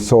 100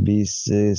20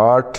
8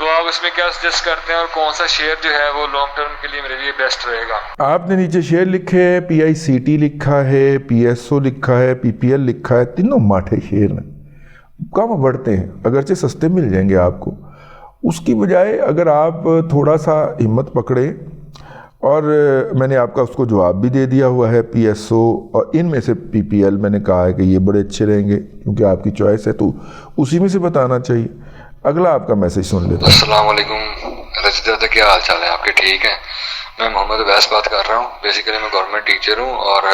تو آپ اس میں کیا سجیسٹ کرتے ہیں اور کون سا شیئر جو ہے وہ لانگ ٹرم کے لیے میرے لیے بیسٹ رہے گا؟ آپ نے نیچے شیئر لکھے ہے، PICT لکھا ہے، PSO لکھا ہے، PPL لکھا ہے، تینوں ماٹھے شیئر ہیں، کم بڑھتے ہیں، اگرچہ سستے مل جائیں گے آپ کو۔ اس کی بجائے اگر آپ تھوڑا سا ہمت پکڑیں، اور میں نے آپ کا اس کو جواب بھی دے دیا ہوا ہے، PSO اور ان میں سے PPL میں نے کہا ہے کہ یہ بڑے اچھے رہیں گے کیونکہ آپ کی چوائس ہے، تو اسی میں سے بتانا چاہیے۔ اگلا آپ کا میسج سن لیتے ہیں۔ السلام علیکم رشید دادا، کیا حال چال ہے آپ کے؟ ٹھیک ہیں؟ میں محمد عبیس بات کر رہا ہوں۔ بیسیکلی میں گورنمنٹ ٹیچر ہوں اور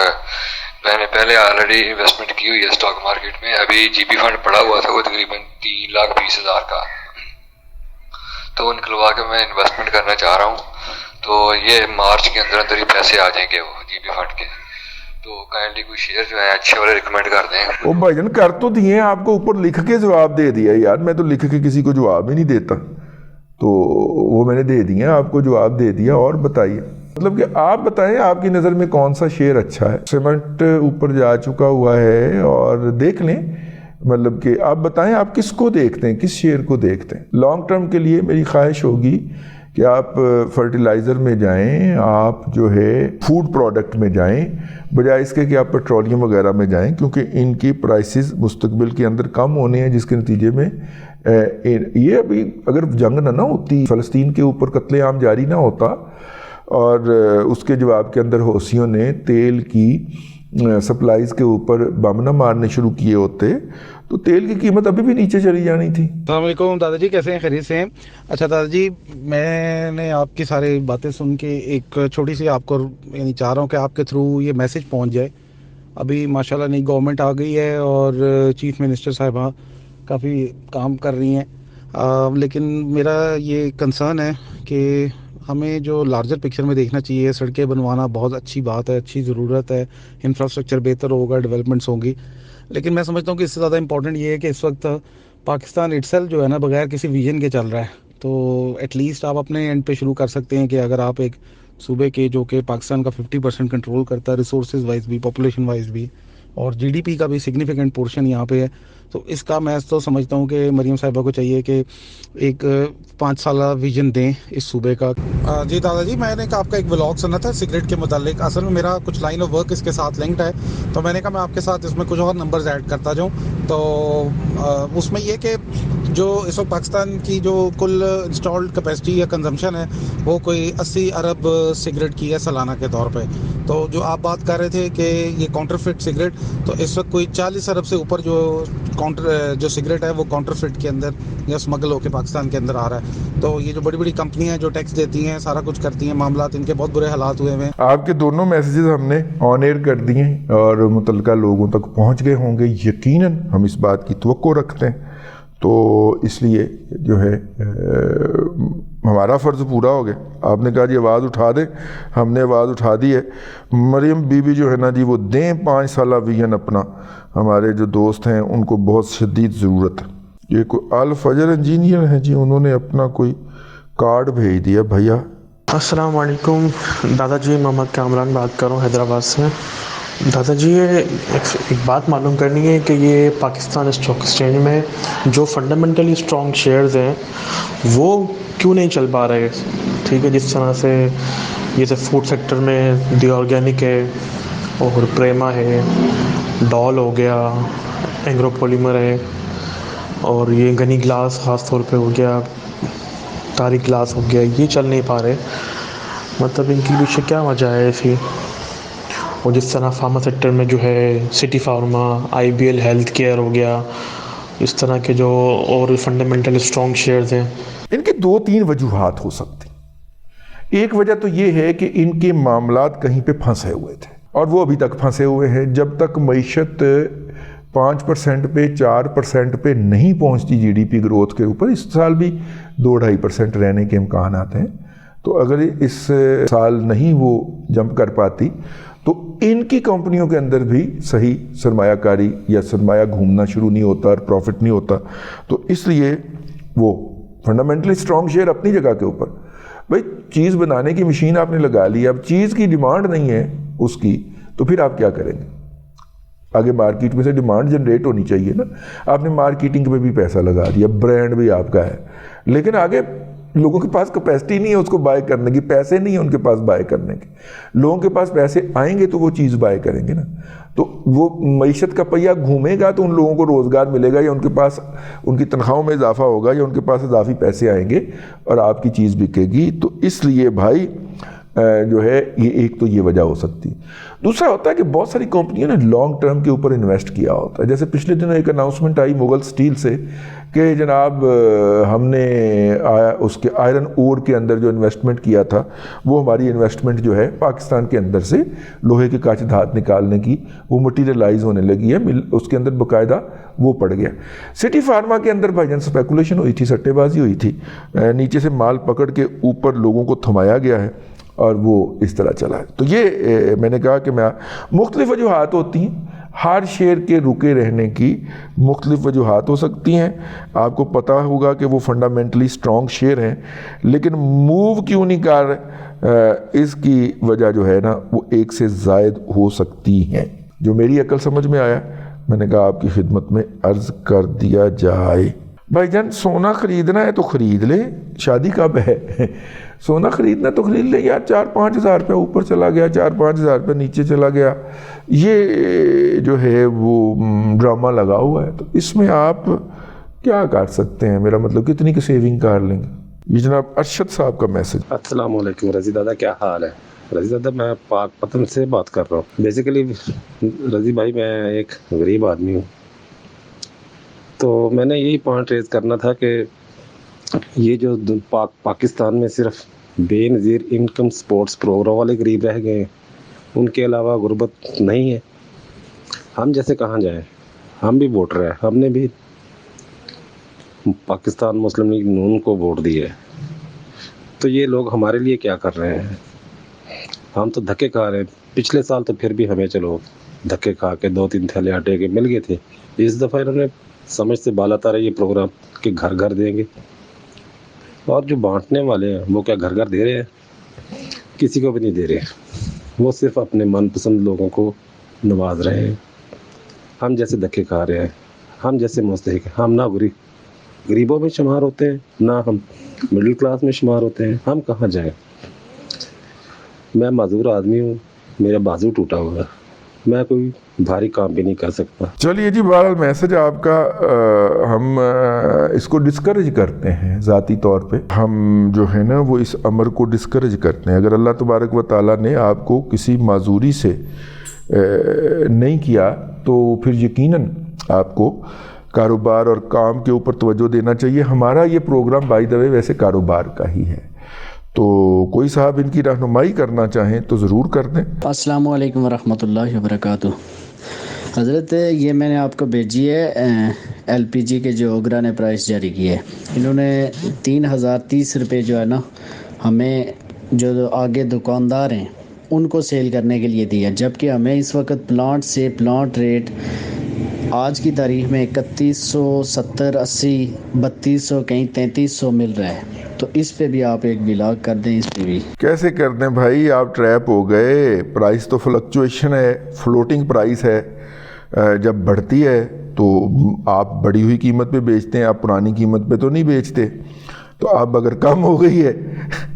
میں نے پہلے آلریڈی انویسٹمنٹ کی ہوئی ہے اسٹاک مارکیٹ میں۔ ابھی GP فنڈ پڑا ہوا تھا وہ تقریباً 3,20,000 کا، تو نکلوا کے میں انویسٹمنٹ کرنا چاہ رہا ہوں، تو یہ مارچ کے اندر اندر ہی پیسے آ جائیں گے وہ GP فنڈ کے، تو کائنڈلی کوئی شیئر جو ہے اچھے والے ریکمینڈ کر دیں۔ وہ بھائی جان کر تو دیے ہیں، آپ کو اوپر لکھ کے جواب دے دیا یار، میں تو لکھ کے کسی کو جواب ہی نہیں دیتا، تو وہ میں نے دے دیا، آپ کو جواب دے دیا۔ اور بتائیے، مطلب کہ آپ بتائیں آپ کی نظر میں کون سا شیئر اچھا ہے؟ سیمنٹ اوپر جا چکا ہوا ہے اور دیکھ لیں، مطلب کہ آپ بتائیں آپ کس کو دیکھتے ہیں، کس شیئر کو دیکھتے ہیں؟ لانگ ٹرم کے لیے میری خواہش ہوگی کہ آپ فرٹیلائزر میں جائیں، آپ جو ہے فوڈ پروڈکٹ میں جائیں، بجائے اس کے کہ آپ پیٹرولیم وغیرہ میں جائیں، کیونکہ ان کی پرائسز مستقبل کے اندر کم ہونے ہیں، جس کے نتیجے میں یہ ابھی اگر جنگ نہ ہوتی، فلسطین کے اوپر قتل عام جاری نہ ہوتا اور اس کے جواب کے اندر حوثیوں نے تیل کی سپلائز کے اوپر بم نہ مارنے شروع کیے ہوتے، تو تیل کی قیمت ابھی بھی نیچے چلی جانی تھی۔ السلام علیکم دادا جی، کیسے ہیں؟ خیریت سے ہیں؟ اچھا دادا جی، میں نے آپ کی ساری باتیں سن کے ایک چھوٹی سی آپ کو یعنی چاہ رہا ہوں کہ آپ کے تھرو یہ میسج پہنچ جائے۔ ابھی ماشاءاللہ نئی گورنمنٹ آ گئی ہے اور چیف منسٹر صاحبہ کافی کام کر رہی ہیں، لیکن میرا یہ کنسرن ہے کہ ہمیں جو لارجر پکچر میں دیکھنا چاہیے، سڑکیں بنوانا بہت اچھی بات ہے، اچھی ضرورت ہے، انفراسٹرکچر بہتر ہوگا، ڈیولپمنٹس ہوں گی، لیکن میں سمجھتا ہوں کہ اس سے زیادہ امپورٹنٹ یہ ہے کہ اس وقت پاکستان اٹسیلف جو ہے نا بغیر کسی ویژن کے چل رہا ہے، تو ایٹ لیسٹ آپ اپنے اینڈ پہ شروع کر سکتے ہیں کہ اگر آپ ایک صوبے کے جو کہ پاکستان کا 50% کنٹرول کرتا ہے، ریسورسز وائز بھی، پاپولیشن وائز بھی، اور GDP کا بھی سگنیفیکنٹ پورشن یہاں پہ ہے، تو اس کا میں تو سمجھتا ہوں کہ مریم صاحبہ کو چاہیے کہ ایک 5 سالہ ویژن دیں اس صوبے کا۔ جی دادا جی، میں نے آپ کا ایک ولاگ سنا تھا سگریٹ کے متعلق، اصل میں میرا کچھ لائن آف ورک اس کے ساتھ لنکڈ ہے، تو میں نے کہا میں آپ کے ساتھ اس میں کچھ اور نمبرز ایڈ کرتا جاؤں، تو اس میں یہ کہ جو اس وقت پاکستان کی جو کل انسٹالڈ کیپیسٹی یا کنزمپشن ہے وہ کوئی 80 ارب سگریٹ کی ہے سالانہ کے طور پہ، تو جو آپ بات کر رہے تھے کہ یہ کاؤنٹر فٹ سگریٹ، تو اس وقت کوئی 40 ارب سے اوپر جو سگریٹ ہے وہ کاؤنٹر فٹ کے اندر یا اسمگل ہو کے پاکستان کے اندر آ رہا ہے، تو یہ جو بڑی بڑی کمپنیاں ہیں جو ٹیکس دیتی ہیں، سارا کچھ کرتی ہیں، معاملات ان کے بہت برے حالات ہوئے ہیں۔ آپ کے دونوں میسیجز ہم نے آن ایئر کر دیے اور متعلقہ لوگوں تک پہنچ گئے ہوں گے، یقیناً ہم اس بات کی توقع رکھتے ہیں، تو اس لیے جو ہے ہمارا فرض پورا ہو گیا۔ آپ نے کہا جی آواز اٹھا دیں، ہم نے آواز اٹھا دی ہے۔ مریم بی بی جو ہے نا جی وہ دیں 5 سالہ ویژن اپنا، ہمارے جو دوست ہیں ان کو بہت شدید ضرورت ہے۔ یہ کوئی الفجر انجینئر ہیں جی، انہوں نے اپنا کوئی کارڈ بھیج دیا بھیا۔ السلام علیکم دادا جی، محمد کامران بات کر رہا ہوں حیدرآباد سے۔ دادا جی ایک بات معلوم کرنی ہے کہ یہ پاکستان اسٹاک ایکسچینج میں جو فنڈامنٹلی اسٹرانگ شیئرز ہیں وہ کیوں نہیں چل پا رہے؟ ٹھیک ہے، جس طرح سے جیسے فوڈ سیکٹر میں دی آرگینک ہے اور پریما ہے، ڈال ہو گیا، اینگرو پولیمر ہے، اور یہ گنی گلاس خاص طور پہ ہو گیا، تاریخ گلاس ہو گیا، یہ چل نہیں پا رہے، مطلب ان کی پیچھے کیا وجہ ہے ایسی؟ اور جس طرح فارما سیکٹر میں جو ہے city pharma, IBL health care ہو گیا، اس طرح کے جو اور فنڈامنٹل اسٹرانگ شیئرز ہیں، ان کی 2-3 وجوہات ہو سکتی۔ ایک وجہ تو یہ ہے کہ ان کے معاملات کہیں پہ پھنسے ہوئے تھے اور وہ ابھی تک پھنسے ہوئے ہیں۔ جب تک معیشت 5% پہ 4% پہ نہیں پہنچتی GDP گروتھ کے اوپر، اس سال بھی 2-2.5% رہنے کے امکانات ہیں، تو اگر اس سال نہیں وہ جمپ کر پاتی تو ان کی کمپنیوں کے اندر بھی صحیح سرمایہ کاری یا سرمایہ گھومنا شروع نہیں ہوتا اور پروفٹ نہیں ہوتا، تو اس لیے وہ فنڈامنٹلی اسٹرانگ شیئر اپنی جگہ کے اوپر۔ بھائی چیز بنانے کی مشین آپ نے لگا لی، اب چیز کی ڈیمانڈ نہیں ہے اس کی، تو پھر آپ کیا کریں گے؟ آگے مارکیٹ میں سے ڈیمانڈ جنریٹ ہونی چاہیے نا. آپ نے مارکیٹنگ پہ بھی پیسہ لگا دیا, برانڈ بھی آپ کا ہے, لیکن آگے لوگوں کے پاس کیپیسٹی نہیں ہے اس کو بائی کرنے کی, پیسے نہیں ہیں ان کے پاس بائی کرنے کے. لوگوں کے پاس پیسے آئیں گے تو وہ چیز بائی کریں گے نا, تو وہ معیشت کا پہیہ گھومے گا تو ان لوگوں کو روزگار ملے گا, یا ان کے پاس ان کی تنخواہوں میں اضافہ ہوگا, یا ان کے پاس اضافی پیسے آئیں گے اور آپ کی چیز بکے گی. تو اس لیے بھائی جو ہے یہ ایک تو یہ وجہ ہو سکتی. دوسرا ہوتا ہے کہ بہت ساری کمپنیوں نے لانگ ٹرم کے اوپر انویسٹ کیا ہوتا ہے. جیسے پچھلے دنوں ایک اناؤنسمنٹ آئی مغل اسٹیل سے کہ جناب ہم نے اس کے آئرن اور کے اندر جو انویسٹمنٹ کیا تھا وہ ہماری انویسٹمنٹ جو ہے پاکستان کے اندر سے لوہے کے کاچ دھات نکالنے کی وہ مٹیریلائز ہونے لگی ہے, اس کے اندر باقاعدہ وہ پڑ گیا. سٹی فارما کے اندر بھائی جان اسپیکولیشن ہوئی تھی, سٹے بازی ہوئی تھی, نیچے سے مال پکڑ کے اوپر لوگوں کو تھمایا گیا ہے اور وہ اس طرح چلا ہے. تو یہ میں نے کہا کہ مختلف وجوہات ہوتی ہیں, ہر شیئر کے رکے رہنے کی مختلف وجوہات ہو سکتی ہیں. آپ کو پتہ ہوگا کہ وہ فنڈامنٹلی سٹرونگ شیئر ہیں, لیکن موو کیوں نہیں کر رہے, اس کی وجہ جو ہے نا وہ ایک سے زائد ہو سکتی ہیں. جو میری عقل سمجھ میں آیا میں نے کہا آپ کی خدمت میں عرض کر دیا جائے. بھائی جان سونا خریدنا ہے تو خرید لے, شادی کب ہے, سونا خریدنا تو خرید لے یار. 4-5 ہزار روپے اوپر چلا گیا, 4-5 ہزار روپے نیچے چلا گیا, یہ جو ہے وہ ڈرامہ لگا ہوا ہے. تو اس میں آپ کیا کر سکتے ہیں, میرا مطلب کتنی کی سیونگ کر لیں گے. یہ جناب ارشد صاحب کا میسج. السلام علیکم رضی دادا, کیا حال ہے؟ رضی دادا میں پاک پتن سے بات کر رہا ہوں. بیسیکلی رضی بھائی میں ایک غریب آدمی ہوں, تو میں نے یہی پوائنٹ ریز کرنا تھا کہ یہ جو پاکستان میں صرف بے نظیر انکم سپورٹس پروگرام والے غریب رہ گئے ہیں, ان کے علاوہ غربت نہیں ہے. ہم جیسے کہاں جائیں, ہم بھی ووٹر ہیں, ہم نے بھی پاکستان مسلم لیگ نون کو ووٹ دیے, تو یہ لوگ ہمارے لیے کیا کر رہے ہیں؟ ہم تو دھکے کھا رہے ہیں. پچھلے سال تو پھر بھی ہمیں چلو دھکے کھا کے 2-3 تھیلے آٹے کے مل گئے تھے. اس دفعہ انہوں نے سمجھ سے بالا تارا یہ پروگرام کہ گھر گھر دیں گے, اور جو بانٹنے والے ہیں وہ کیا گھر گھر دے رہے ہیں؟ کسی کو بھی نہیں دے رہے, وہ صرف اپنے من پسند لوگوں کو نواز رہے ہیں. ہم جیسے دھکے کھا رہے ہیں, ہم جیسے مستحق ہیں. ہم نہ غریبوں میں شمار ہوتے ہیں, نہ ہم مڈل کلاس میں شمار ہوتے ہیں. ہم کہاں جائیں؟ میں معذور آدمی ہوں, میرا بازو ٹوٹا ہوا ہے, میں کوئی بھاری کام بھی نہیں کر سکتا. چلیے جی, بہرحال میسج آپ کا ہم اس کو ڈسکریج کرتے ہیں. ذاتی طور پہ ہم جو ہے نا وہ اس امر کو ڈسکریج کرتے ہیں. اگر اللہ تبارک و تعالیٰ نے آپ کو کسی معذوری سے نہیں کیا تو پھر یقیناً آپ کو کاروبار اور کام کے اوپر توجہ دینا چاہیے. ہمارا یہ پروگرام بائی دا وے ویسے کاروبار کا ہی ہے, تو کوئی صاحب ان کی رہنمائی کرنا چاہیں تو ضرور کر دیں. السلام علیکم ورحمۃ اللہ وبرکاتہ. حضرت یہ میں نے آپ کو بھیجی ہے ایل پی جی کے جو اوگرا نے پرائس جاری کی ہے. انہوں نے 3030 روپے جو ہے نا ہمیں جو آگے دکاندار ہیں ان کو سیل کرنے کے لیے دیا, جبکہ ہمیں اس وقت پلانٹ سے پلانٹ ریٹ آج کی تاریخ میں 3170 80 3200 کہیں 3300 مل رہا ہے. تو اس پہ بھی آپ ایک ولاگ کر دیں. اس پہ بھی کیسے کر دیں بھائی, آپ ٹریپ ہو گئے. پرائس تو فلکچویشن ہے, فلوٹنگ پرائس ہے. جب بڑھتی ہے تو آپ بڑھی ہوئی قیمت پہ بیچتے ہیں, آپ پرانی قیمت پہ تو نہیں بیچتے. تو اب اگر کم ہو گئی ہے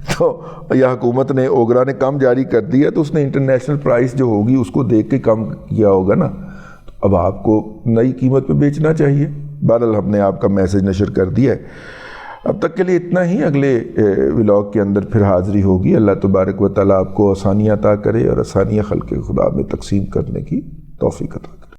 تو یا حکومت نے اوگرا نے کم جاری کر دیا تو اس نے انٹرنیشنل پرائس جو ہوگی اس کو دیکھ کے کم کیا ہوگا نا. اب آپ کو نئی قیمت پہ بیچنا چاہیے. بہرحال ہم نے آپ کا میسج نشر کر دیا ہے. اب تک کے لیے اتنا ہی. اگلے ولاگ کے اندر پھر حاضری ہوگی. اللہ تبارک و تعالیٰ آپ کو آسانیاں عطا کرے اور آسانیاں خلق خدا میں تقسیم کرنے کی توفیق عطا کرے.